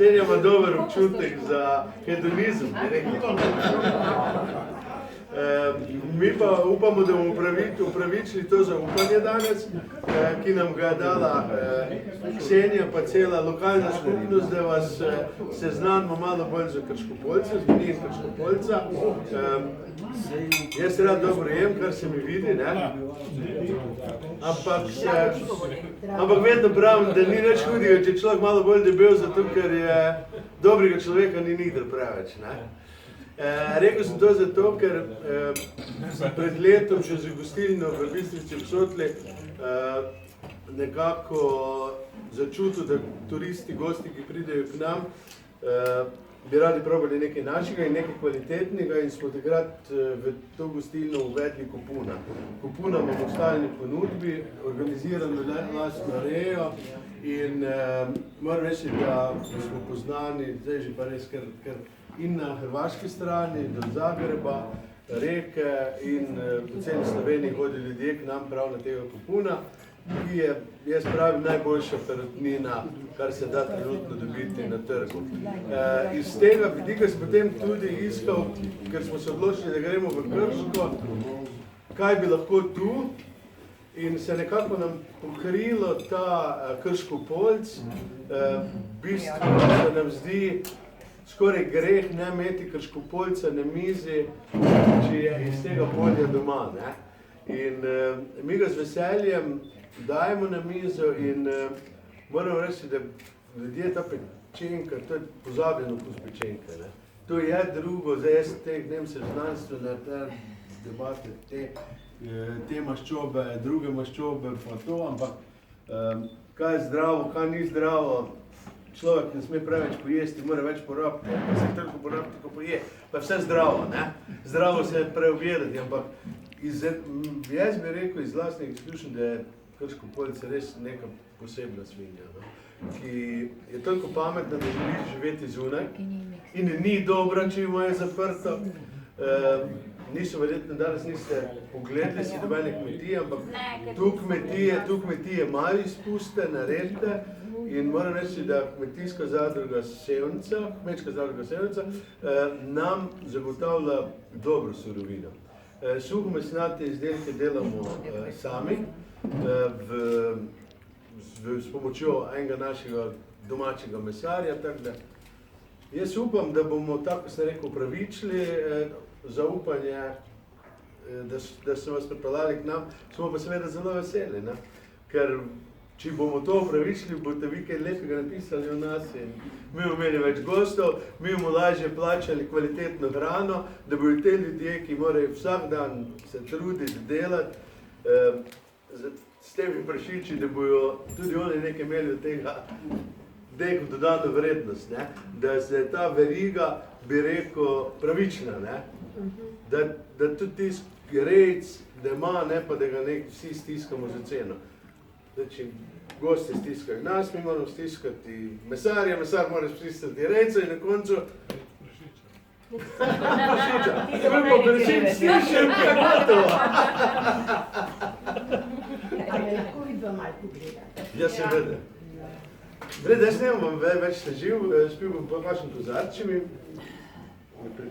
Ksenija ima dober občutek za hedonizem, bi rekel. Mi pa upamo, da bomo upravičili to zaupanje danes, ki nam ga je dala Ksenija pa cela lokalna skupnost, da vas seznanimo malo bolj za Krškopolce, z meni in Krškopolca. Jaz rad dobro jem, kar se mi vidi, ne? Ampak vedno pravim, da ni nič hudega, če človek malo bolj debel, zato ker je dobrega človeka ni nikdar preveč, ne? Rekel sem to zato, ker pred letom še z gostilno v Bistrici ob Sotli nekako začutil, da turisti, gosti, ki pridejo k nam, bi radi probali nekaj našega in nekaj kvalitetnega in smo takrat v to gostilno uvedli kupuna. Kupuna imamo v stalni ponudbi, organizirano lastno rejo in moram reči, da smo poznani, zdaj že pa res kar in na hrvaški strani, do Zagreba, Reke in po celi Sloveniji hodijo ljudje k nam prav na tega kupuna, ki je, jaz pravim, najboljša perutnina, kar se da trenutno dobiti na trgu. Iz tega vidika sem potem tudi iskal, ker smo se odločili, da gremo v Krško, kaj bi lahko tu, in se nekako nam pokrilo ta Krškopolc, bistvo se nam zdi skoraj greh ne imeti Krškopolca na mizi, če je iz tega polja doma, ne? In mi ga z veseljem dajemo na mizo in moram reči, da ljudje ta pečenka, to je pozabljeno okus pečenke, ne? To je drugo, zdaj jaz teh dnem se znanstvene debate, te maščobe, druge maščobe, pa to, ampak kaj je zdravo, kaj ni zdravo, človek ne sme preveč pojesti, mora več porabiti, pa se toliko porabiti, ko poje, pa je vse zdravo, ne? Zdravo se je preobjedati, ampak jaz bi rekel iz vlastnih izkušenj, da je Krškopolc res neka posebna svinja, no? Ki je toliko pametna, da želi živeti zunaj in ni dobra, če ima je zaprto. Verjetno danes niste pogledali si dobene kmetije, ampak tu kmetije imajo izpuste, naredite in moram reči, da kmetijska zadruga Sevnica, kmečka zadruga Sevnica nam zagotavlja dobro surovino. Suhomesnate izdelke delamo sami s pomočjo enega našega domačega mesarja, tako da jaz upam, da bomo, tako sem rekel, upravičili zaupanje, da so vas pripeljali k nam, smo pa seveda zelo veseli, ne? Ker če bomo to upravičili, boste vi kaj lepega napisali o nas in mi bomo imeli več gostov, mi bomo lažje plačali kvalitetno hrano, da bodo te ljudje, ki morajo vsak dan se truditi, delati, s temi prašiči, da bodo tudi oni nekaj imeli od tega neko dodano vrednost, ne? Da se ta veriga, bi rekel, pravična, ne? Da tudi tisti rejc, da ima, ne pa da ga vsi stiskamo za ceno. Če gosti stiskajo nas, mi moramo stiskati mesarja, mesar mora stiskati rejca in na koncu prašiča. Mi pa prašič stišem, kaj gotovo. Ali lahko vidva malo pogledati? Ja, seveda. Vred, jaz nemam več teživ, spil bom pa vašim kozarčimi.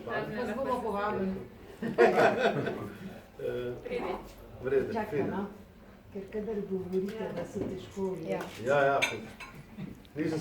Vas bomo povabili. Vrede, Čakaj, no, ker kadar govorite, da se težko vje. Ja. Nisem